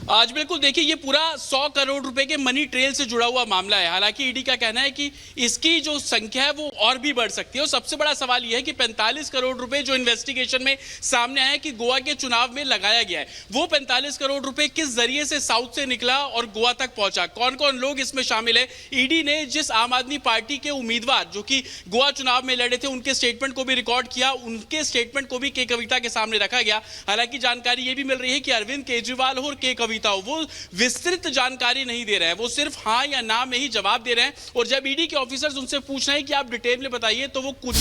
आज बिल्कुल देखिए, ये पूरा 100 करोड़ रुपए के मनी ट्रेल से जुड़ा हुआ मामला है। हालांकि ईडी का कहना है कि इसकी जो संख्या है वो और भी बढ़ सकती है। और सबसे बड़ा सवाल यह है कि 45 करोड़ रुपए जो इन्वेस्टिगेशन में सामने आया कि गोवा के चुनाव में लगाया गया है, वो 45 करोड़ रुपए किस जरिए से साउथ से निकला और गोवा तक पहुंचा, कौन कौन लोग इसमें शामिल है। ईडी ने जिस आम आदमी पार्टी के उम्मीदवार जो कि गोवा चुनाव में लड़े थे उनके स्टेटमेंट को भी रिकॉर्ड किया, उनके स्टेटमेंट को भी के कविता के सामने रखा गया। हालांकि जानकारी यह भी मिल रही है कि अरविंद केजरीवाल और के कविता वो विस्तृत जानकारी नहीं दे रहे हैं, वो सिर्फ हाँ या ना में ही जवाब दे रहे हैं। और जब ईडी के ऑफिसर्स उनसे पूछ रहे हैं कि आप डिटेल में बताइए, तो वो कुछ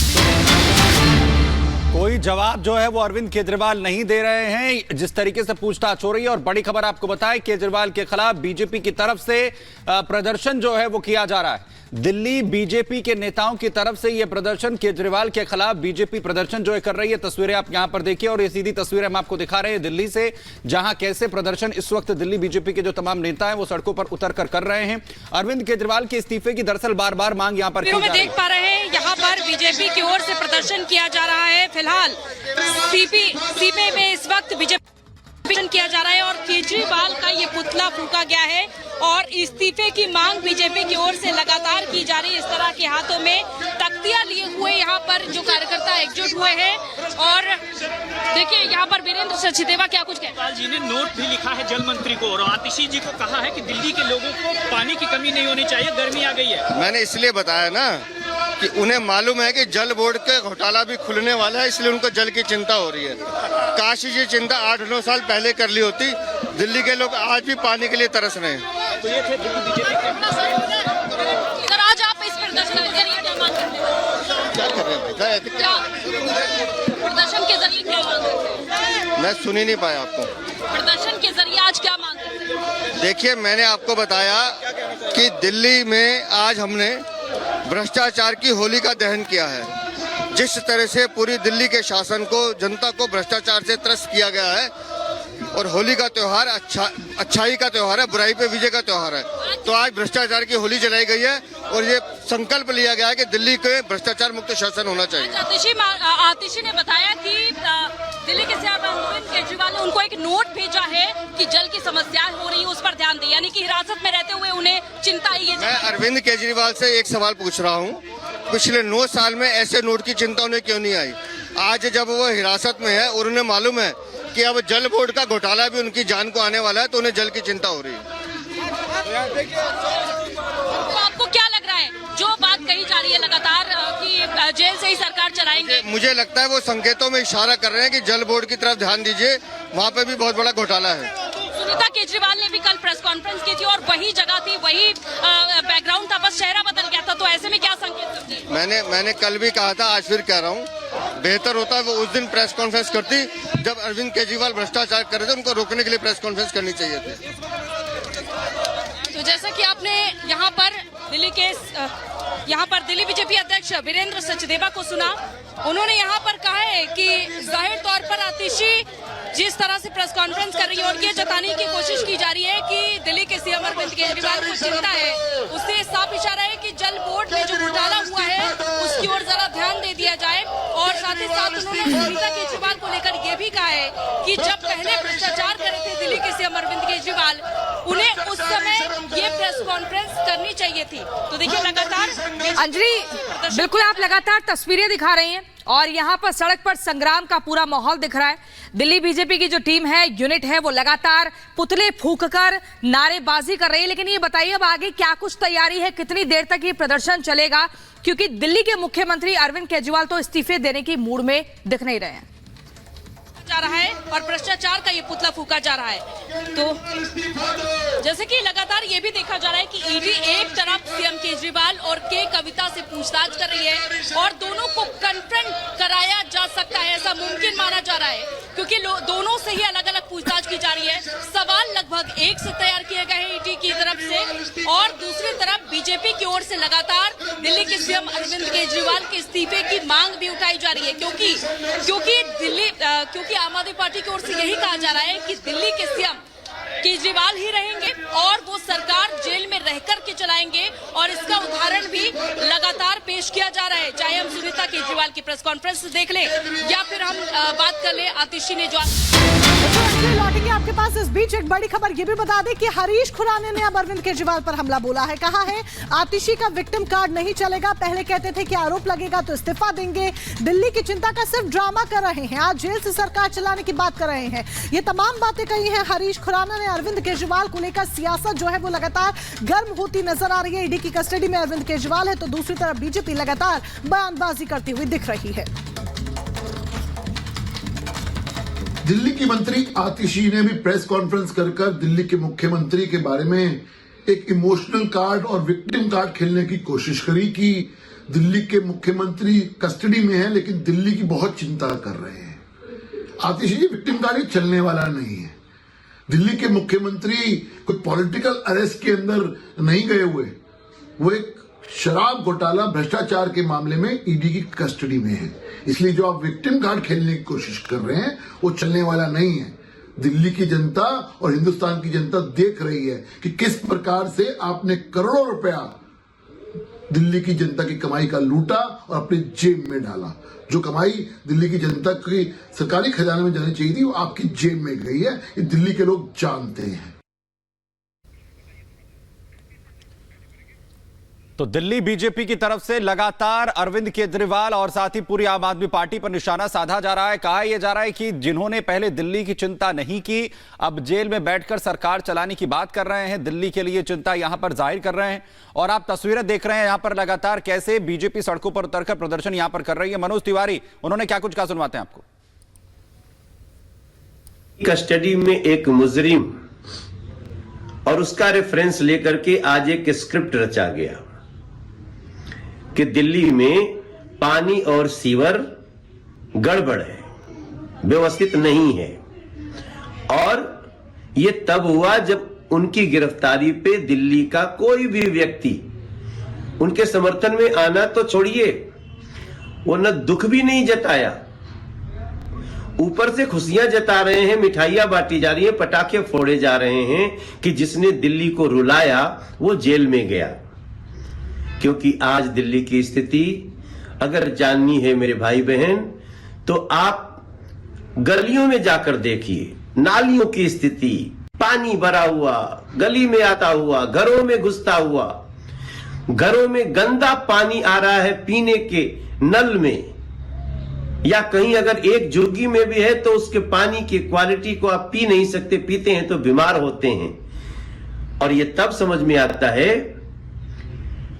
कोई जवाब जो है वो अरविंद केजरीवाल नहीं दे रहे हैं। जिस तरीके से पूछताछ हो रही है, और बड़ी खबर आपको बताएं, केजरीवाल के खिलाफ बीजेपी की तरफ से प्रदर्शन जो है वो किया जा रहा है। दिल्ली बीजेपी के नेताओं की तरफ से यह प्रदर्शन, केजरीवाल के खिलाफ बीजेपी प्रदर्शन जो है कर रही है। तस्वीरें आप यहां पर देखिए, और ये सीधी तस्वीरें हम आपको दिखा रहे हैं दिल्ली से, जहां कैसे प्रदर्शन इस वक्त दिल्ली बीजेपी के जो तमाम नेता हैं वो सड़कों पर उतर कर रहे हैं। अरविंद केजरीवाल के इस्तीफे की दरअसल बार बार मांग यहां पर की जा रही है। देख पा रहे हैं यहाँ पर बीजेपी की ओर से प्रदर्शन किया जा रहा है। फिलहाल सीपी में इस वक्त बीजेपी किया जा रहा है और केजरीवाल का ये पुतला फूंका गया है और इस्तीफे की मांग बीजेपी की ओर से लगातार की जा रही है। इस तरह के हाथों में तख्तियां लिए हुए यहाँ पर जो कार्यकर्ता एकजुट हुए हैं। और देखिए यहाँ पर वीरेंद्र सचदेवा क्या कुछ कहते जी ने नोट भी लिखा है जल मंत्री को, और आतिशी जी को कहा है कि दिल्ली के लोगों को पानी की कमी नहीं होनी चाहिए, गर्मी आ गई है। मैंने इसलिए बताया ना कि उन्हें मालूम है कि जल बोर्ड का घोटाला भी खुलने वाला है, इसलिए उनको जल की चिंता हो रही है। काश ये चिंता 8-9 साल पहले कर ली होती। दिल्ली के लोग आज भी पानी के लिए तरस रहे हैं। तो ये थे बीजेपी सर, आज आप इस प्रदर्शन के जरिए क्या मांग करते हैं? क्या कर रहे हैं? प्रदर्शन के जरिए क्या मांग करते हैं? मैं सुन ही नहीं पाया आपको। प्रदर्शन के जरिए आज क्या मांग करते हैं? देखिए, मैंने आपको बताया कि दिल्ली में आज हमने भ्रष्टाचार की होली का दहन किया है। जिस तरह से पूरी दिल्ली के शासन को, जनता को भ्रष्टाचार से त्रस्त किया गया है, और होली का त्योहार अच्छाई का त्योहार है, बुराई पे विजय का त्योहार है। तो आज भ्रष्टाचार की होली जलाई गई है और ये संकल्प लिया गया है कि दिल्ली के भ्रष्टाचार मुक्त शासन होना चाहिए। आतिशी ने बताया कि दिल्ली के सीएम अरविंद केजरीवाल ने उनको एक नोट भेजा है कि जल की समस्या हो रही है, उस पर ध्यान दें, यानी कि हिरासत में रहते हुए उन्हें चिंता है। मैं अरविंद केजरीवाल से एक सवाल पूछ रहा हूँ, पिछले 9 साल में ऐसे नोट की चिंता उन्हें क्यों नहीं आई? आज जब वो हिरासत में है और उन्हें मालूम है कि अब जल बोर्ड का घोटाला भी उनकी जान को आने वाला है, तो उन्हें जल की चिंता हो रही है। तो आपको क्या लग रहा है जो बात कही जा रही है लगातार कि जेल से ही सरकार चलाएंगे? मुझे लगता है वो संकेतों में इशारा कर रहे हैं कि जल बोर्ड की तरफ ध्यान दीजिए, वहाँ पे भी बहुत बड़ा घोटाला है। सुनीता केजरीवाल ने भी कल प्रेस कॉन्फ्रेंस की थी और वही जगह थी, वही बैकग्राउंड था, बस चेहरा बदल गया था। तो ऐसे में क्या संकेत करती है? मैंने कल भी कहा था, आज फिर कह रहा हूँ, बेहतर होता है वो उस दिन प्रेस कॉन्फ्रेंस करती जब अरविंद केजरीवाल भ्रष्टाचार कर रहे थे। उनको रोकने के लिए प्रेस कॉन्फ्रेंस करनी चाहिए थी। तो जैसा कि आपने यहाँ पर दिल्ली बीजेपी अध्यक्ष वीरेंद्र सचदेवा को सुना, उन्होंने यहाँ पर कहा है कि जाहिर तौर पर आतिशी जिस तरह से प्रेस कॉन्फ्रेंस कर रही है और ये जताने की कोशिश की जा रही है कि दिल्ली के सीएम अरविंद केजरीवाल को चिंता है, उससे साफ इशारा है कि जल बोर्ड में जो घोटाला हुआ है उसकी ओर जरा ध्यान दे दिया जाए। और साथ ही साथ उन्होंने सुनीता केजरीवाल को लेकर ये भी कहा है कि जब पहले भ्रष्टाचार कर रहे थे दिल्ली के सीएम अरविंद केजरीवाल, उन्हें उस समय ये प्रेस कॉन्फ्रेंस करनी चाहिए थी। तो देखिए लगातार अंजलि, बिल्कुल आप लगातार तस्वीरें दिखा रही हैं और यहाँ पर सड़क पर संग्राम का पूरा माहौल दिख रहा है। दिल्ली बीजेपी की जो टीम है, यूनिट है, वो लगातार पुतले फूंककर नारेबाजी कर रही है। लेकिन ये बताइए अब आगे क्या कुछ तैयारी है, कितनी देर तक ये प्रदर्शन चलेगा? क्योंकि दिल्ली के मुख्यमंत्री अरविंद केजरीवाल तो इस्तीफे देने की मूड में दिख नहीं रहे हैं जा रहा है और भ्रष्टाचार का ये पुतला फूंका जा रहा है। तो जैसे कि लगातार ये भी देखा जा रहा है कि ईडी एक तरफ सीएम केजरीवाल और के कविता से पूछताछ कर रही है और दोनों को कन्फ्रंट कराया जा सकता है, ऐसा मुमकिन माना जा रहा है, क्योंकि दोनों से ही अलग अलग पूछताछ की जा रही है। सवाल लगभग एक से तैयार किए गए हैं ईडी की तरफ से, और दूसरी तरफ बीजेपी की ओर से लगातार दिल्ली के सीएम अरविंद केजरीवाल के इस्तीफे की मांग भी उठाई जा रही है, क्योंकि आम आदमी पार्टी की ओर से यही कहा जा रहा है कि दिल्ली के सीएम केजरीवाल ही रहेंगे और वो सरकार जेल में रहकर के चलाएंगे। और इसका उदाहरण भी लगातार पेश किया जा रहा है, चाहे हम सुनीता केजरीवाल की प्रेस कॉन्फ्रेंस देख ले या फिर हम बात कर ले आतिशी ने जो लौटेंगे आपके पास। इस बीच एक बड़ी खबर ये भी बता दें कि हरीश खुराना ने अब अरविंद केजरीवाल पर हमला बोला है। कहा है आतिशी का विक्टिम कार्ड नहीं चलेगा। पहले कहते थे कि आरोप लगेगा तो इस्तीफा देंगे। दिल्ली की चिंता का सिर्फ ड्रामा कर रहे हैं। आज जेल से सरकार चलाने की बात कर रहे हैं। ये तमाम बातें कही हैं हरीश खुराना ने। अरविंद केजरीवाल को लेकर सियासत जो है वो लगातार गर्म होती नजर आ रही है। ईडी की कस्टडी में अरविंद केजरीवाल है तो दूसरी तरफ बीजेपी लगातार बयानबाजी करती हुई दिख रही है। दिल्ली की मंत्री आतिशी ने भी प्रेस कॉन्फ्रेंस कर दिल्ली के मुख्यमंत्री के बारे में एक इमोशनल कार्ड और विक्टिम कार्ड खेलने की कोशिश करी कि दिल्ली के मुख्यमंत्री कस्टडी में है लेकिन दिल्ली की बहुत चिंता कर रहे हैं। आतिशी जी, विक्टिम कार्ड ही चलने वाला नहीं है। दिल्ली के मुख्यमंत्री कोई पॉलिटिकल अरेस्ट के अंदर नहीं गए हुए, वो एक शराब घोटाला भ्रष्टाचार के मामले में ईडी की कस्टडी में है। इसलिए जो आप विक्टिम कार्ड खेलने की कोशिश कर रहे हैं वो चलने वाला नहीं है। दिल्ली की जनता और हिंदुस्तान की जनता देख रही है कि किस प्रकार से आपने करोड़ों रुपया दिल्ली की जनता की कमाई का लूटा और अपने जेब में डाला। जो कमाई दिल्ली की जनता की सरकारी खजाने में जानी चाहिए थी वो आपकी जेब में गई है। ये दिल्ली के लोग जानते हैं। तो दिल्ली बीजेपी की तरफ से लगातार अरविंद केजरीवाल और साथ ही पूरी आम आदमी पार्टी पर निशाना साधा जा रहा है। कहा यह जा रहा है कि जिन्होंने पहले दिल्ली की चिंता नहीं की अब जेल में बैठकर सरकार चलाने की बात कर रहे हैं, दिल्ली के लिए चिंता यहां पर जाहिर कर रहे हैं। और आप तस्वीरें देख रहे हैं यहां पर लगातार कैसे बीजेपी सड़कों पर उतरकर प्रदर्शन यहां पर कर रही है। मनोज तिवारी, उन्होंने क्या कुछ कहा, सुनवाते हैं आपको। कस्टडी में एक मुजरिम और उसका रेफरेंस लेकर के आज एक स्क्रिप्ट रचा गया कि दिल्ली में पानी और सीवर गड़बड़ है, व्यवस्थित नहीं है। और यह तब हुआ जब उनकी गिरफ्तारी पे दिल्ली का कोई भी व्यक्ति उनके समर्थन में आना तो छोड़िए, वो न दुख भी नहीं जताया, ऊपर से खुशियां जता रहे हैं, मिठाइयां बांटी जा रही हैं, पटाखे फोड़े जा रहे हैं कि जिसने दिल्ली को रुलाया वो जेल में गया। क्योंकि आज दिल्ली की स्थिति अगर जाननी है मेरे भाई बहन तो आप गलियों में जाकर देखिए, नालियों की स्थिति, पानी भरा हुआ, गली में आता हुआ, घरों में घुसता हुआ, घरों में गंदा पानी आ रहा है पीने के नल में, या कहीं अगर एक झुग्गी में भी है तो उसके पानी की क्वालिटी को आप पी नहीं सकते, पीते हैं तो बीमार होते हैं। और यह तब समझ में आता है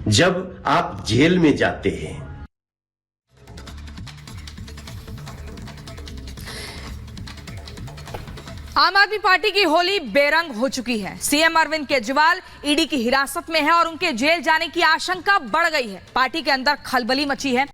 जब आप जेल में जाते हैं। आम आदमी पार्टी की होली बेरंग हो चुकी है। सीएम अरविंद केजरीवाल ईडी की हिरासत में है और उनके जेल जाने की आशंका बढ़ गई है। पार्टी के अंदर खलबली मची है।